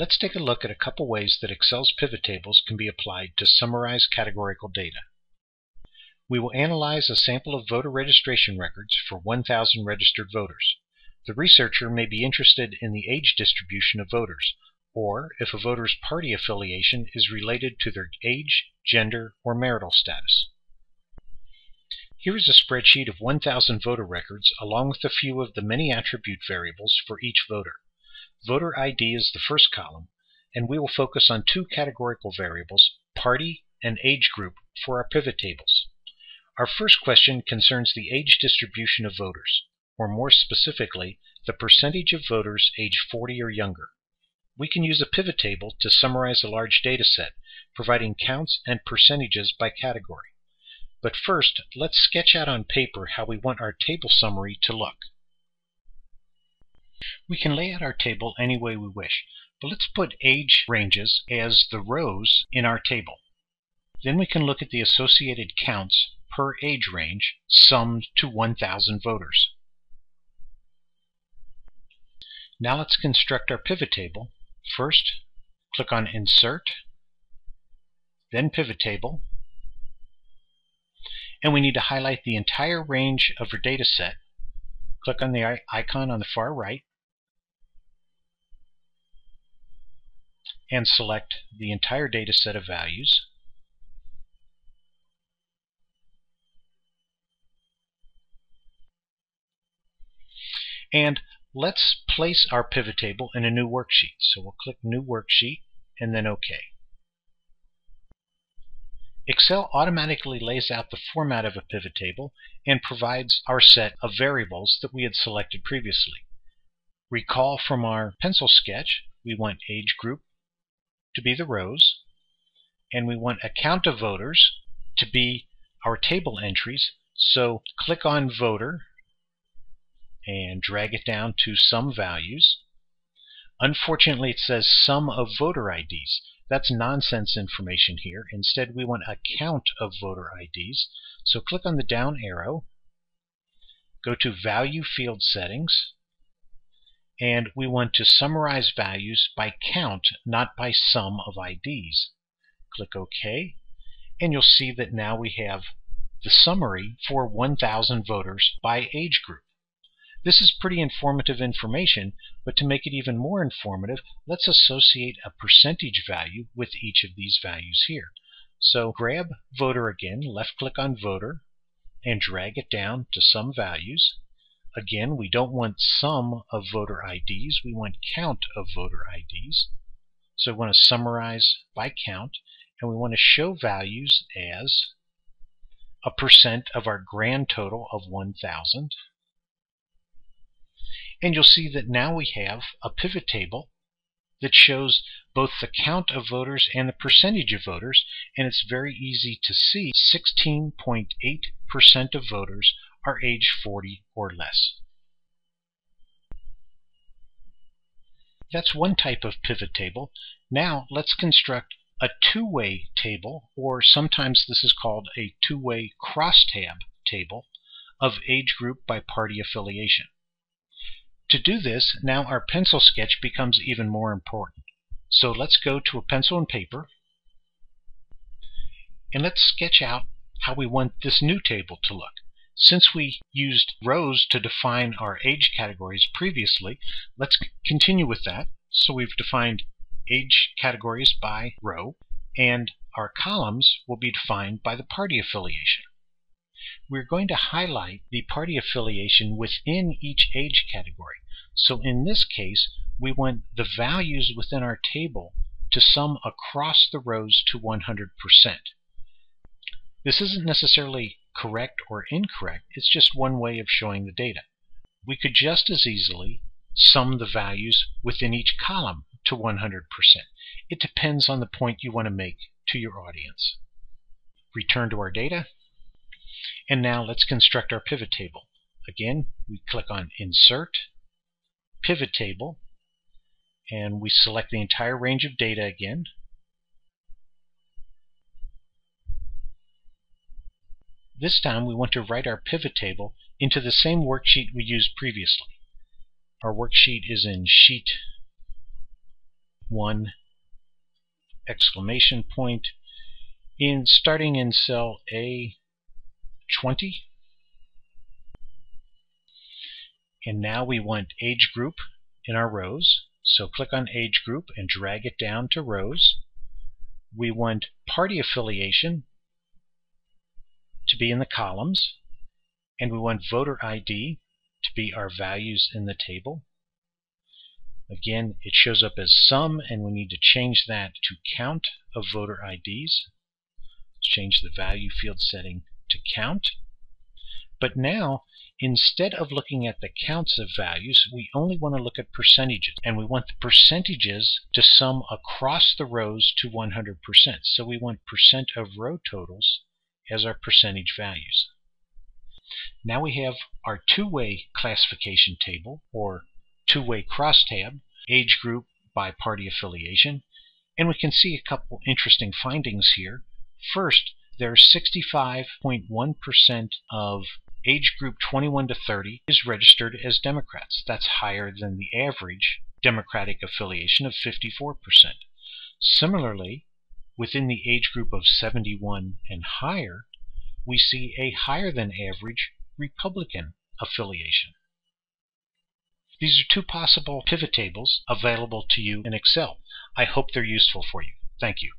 Let's take a look at a couple ways that Excel's pivot tables can be applied to summarize categorical data. We will analyze a sample of voter registration records for 1,000 registered voters. The researcher may be interested in the age distribution of voters, or if a voter's party affiliation is related to their age, gender, or marital status. Here is a spreadsheet of 1,000 voter records along with a few of the many attribute variables for each voter. Voter ID is the first column, and we will focus on two categorical variables, party and age group, for our pivot tables. Our first question concerns the age distribution of voters, or more specifically, the percentage of voters age 40 or younger. We can use a pivot table to summarize a large data set, providing counts and percentages by category. But first, let's sketch out on paper how we want our table summary to look. We can lay out our table any way we wish, but let's put age ranges as the rows in our table. Then we can look at the associated counts per age range summed to 1,000 voters. Now let's construct our pivot table. First, click on Insert, then Pivot Table, and we need to highlight the entire range of our data set. Click on the icon on the far right, and select the entire data set of values. And let's place our pivot table in a new worksheet. So we'll click New Worksheet and then OK. Excel automatically lays out the format of a pivot table and provides our set of variables that we had selected previously. Recall from our pencil sketch, we want age group to be the rows, and we want a count of voters to be our table entries. So click on Voter and drag it down to Sum Values. Unfortunately, it says Sum of Voter IDs. That's nonsense information here. Instead, we want a count of voter IDs. So click on the down arrow, go to Value Field Settings, and we want to summarize values by count, not by sum of IDs. Click OK, and you'll see that now we have the summary for 1,000 voters by age group. This is pretty informative information, but to make it even more informative, let's associate a percentage value with each of these values here. So grab Voter again, left-click on Voter, and drag it down to Sum Values. Again, we don't want sum of voter IDs, we want count of voter IDs. So we want to summarize by count, and we want to show values as a percent of our grand total of 1,000. And you'll see that now we have a pivot table that shows both the count of voters and the percentage of voters, and it's very easy to see 16.8% of voters are age 40 or less. That's one type of pivot table. Now let's construct a two-way table, or sometimes this is called a two-way crosstab table, of age group by party affiliation. To do this, now our pencil sketch becomes even more important. So let's go to a pencil and paper, and let's sketch out how we want this new table to look. Since we used rows to define our age categories previously, let's continue with that. So we've defined age categories by row, and our columns will be defined by the party affiliation. We're going to highlight the party affiliation within each age category. So in this case, we want the values within our table to sum across the rows to 100%. This isn't necessarily correct or incorrect, it's just one way of showing the data. We could just as easily sum the values within each column to 100%. It depends on the point you want to make to your audience. Return to our data, and now let's construct our pivot table. Again, we click on Insert, Pivot Table, and we select the entire range of data again. This time we want to write our pivot table into the same worksheet we used previously. Our worksheet is in Sheet 1 exclamation point starting in cell A20. And now we want age group in our rows. So click on age group and drag it down to rows. We want party affiliation to be in the columns. And we want voter ID to be our values in the table. Again, it shows up as sum, and we need to change that to count of voter IDs. Let's change the value field setting to count. But now, instead of looking at the counts of values, we only want to look at percentages. And we want the percentages to sum across the rows to 100%. So we want percent of row totals as our percentage values. Now we have our two-way classification table, or two-way crosstab, age group by party affiliation. And we can see a couple interesting findings here. First, there's 65.1% of age group 21 to 30 is registered as Democrats. That's higher than the average Democratic affiliation of 54%. Similarly, within the age group of 71 and higher, we see a higher than average Republican affiliation. These are two possible pivot tables available to you in Excel. I hope they're useful for you. Thank you.